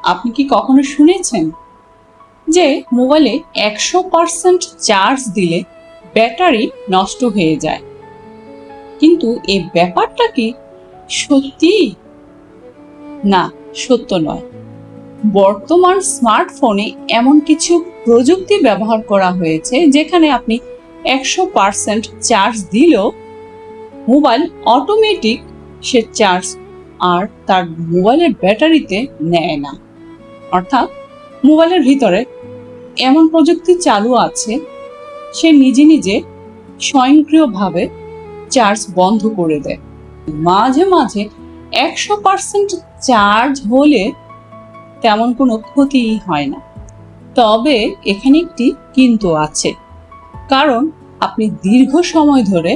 আপনি কি কখনো শুনেছেন যে মোবাইলে 100% চার্জ দিলে ব্যাটারি নষ্ট হয়ে যায়? কিন্তু এই ব্যাপারটা কি সত্যি? না, সত্য নয়। বর্তমান স্মার্টফোনে এমন কিছু প্রযুক্তি ব্যবহার করা হয়েছে যেখানে আপনি 100% চার্জ দিলেও মোবাইল অটোমেটিক সে চার্জ আর তার মোবাইলের ব্যাটারিতে নেয় না। অর্থাৎ মোবাইলের ভিতরে এমন প্রযুক্তি চালু আছে, সে নিজে নিজে স্বয়ংক্রিয়ভাবে চার্জ বন্ধ করে দেয়। মাঝে মাঝে 100% চার্জ হলে তেমন কোনো ক্ষতিই হয় না। তবে এখানে একটি কিন্তু আছে, কারণ আপনি দীর্ঘ সময় ধরে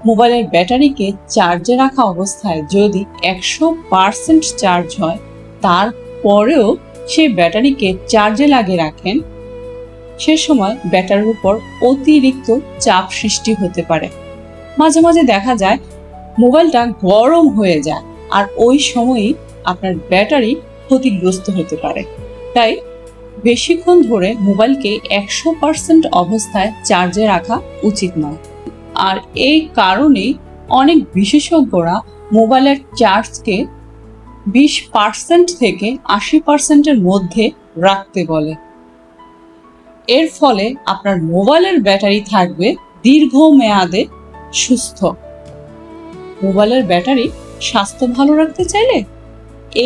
মোবাইলের ব্যাটারিকে চার্জে রাখা অবস্থায় যদি 100% চার্জ হয়, তারপরেও সেই ব্যাটারিকে চার্জে লাগিয়ে রাখেন, সে সময় ব্যাটারির উপর অতিরিক্ত চাপ সৃষ্টি হতে পারে। মাঝে মাঝে দেখা যায় মোবাইলটা গরম হয়ে যায়, আর ওই সময়ই আপনার ব্যাটারি ক্ষতিগ্রস্ত হতে পারে। তাই বেশিক্ষণ ধরে মোবাইলকে 100% অবস্থায় চার্জে রাখা উচিত নয়। আর এই কারণেই অনেক বিশেষজ্ঞরা মোবাইলের চার্জকে 20% থেকে 80%-এর মধ্যে রাখতে বলে। এর ফলে আপনার মোবাইলের ব্যাটারি থাকবে দীর্ঘমেয়াদে সুস্থ। মোবাইলের ব্যাটারি স্বাস্থ্য ভালো রাখতে চাইলে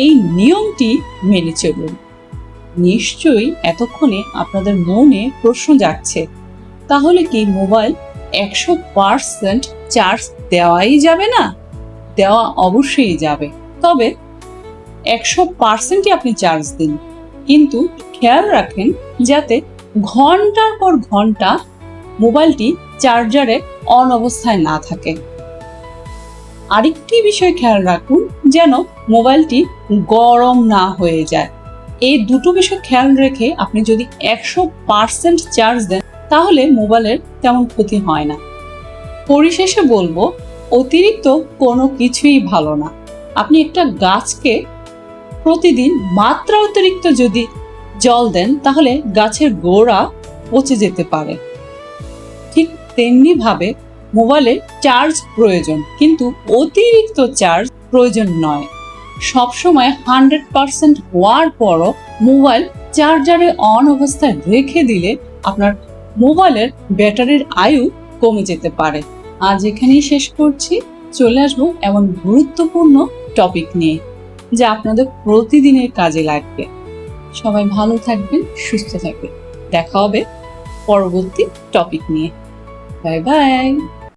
এই নিয়মটি মেনে চলুন। নিশ্চয়ই এতক্ষণে আপনাদের মনে প্রশ্ন জাগছে, তাহলে কি মোবাইল 100% চার্জ দেওয়াই যাবে না? দেওয়া অবশ্যই যাবে, তবে 100%ই আপনি চার্জ দিন, কিন্তু খেয়াল রাখেন যাতে ঘন্টার পর ঘন্টা মোবাইলটি চার্জারে অন অবস্থায় না থাকে। আরেকটি বিষয় খেয়াল রাখুন যেন মোবাইলটি গরম না হয়ে যায়। এই দুটো বিষয় খেয়াল রেখে আপনি যদি 100% চার্জ দেন, তাহলে মোবাইলের তেমন ক্ষতি হয় না। পরিশেষে বলবো, অতিরিক্ত কোনো কিছুই ভালো না। আপনি একটা গাছকে প্রতিদিন মাত্রা অতিরিক্ত যদি জল দেন, তাহলে গাছের গোড়া পচে যেতে পারে। ঠিক তেমনি ভাবে মোবাইলে চার্জ প্রয়োজন, কিন্তু অতিরিক্ত চার্জ প্রয়োজন নয়। সবসময় 100% হওয়ার পরও মোবাইল চার্জারে অন অবস্থায় রেখে দিলে আপনার মোবাইলের ব্যাটারির আয়ু কমে যেতে পারে। আজ এখানেই শেষ করছি। চলে আসবো এমন গুরুত্বপূর্ণ টপিক নিয়ে যা আপনাদের প্রতিদিনের কাজে লাগবে। সবাই ভালো থাকবেন, সুস্থ থাকবেন। দেখা হবে পরবর্তী টপিক নিয়ে। Bye bye.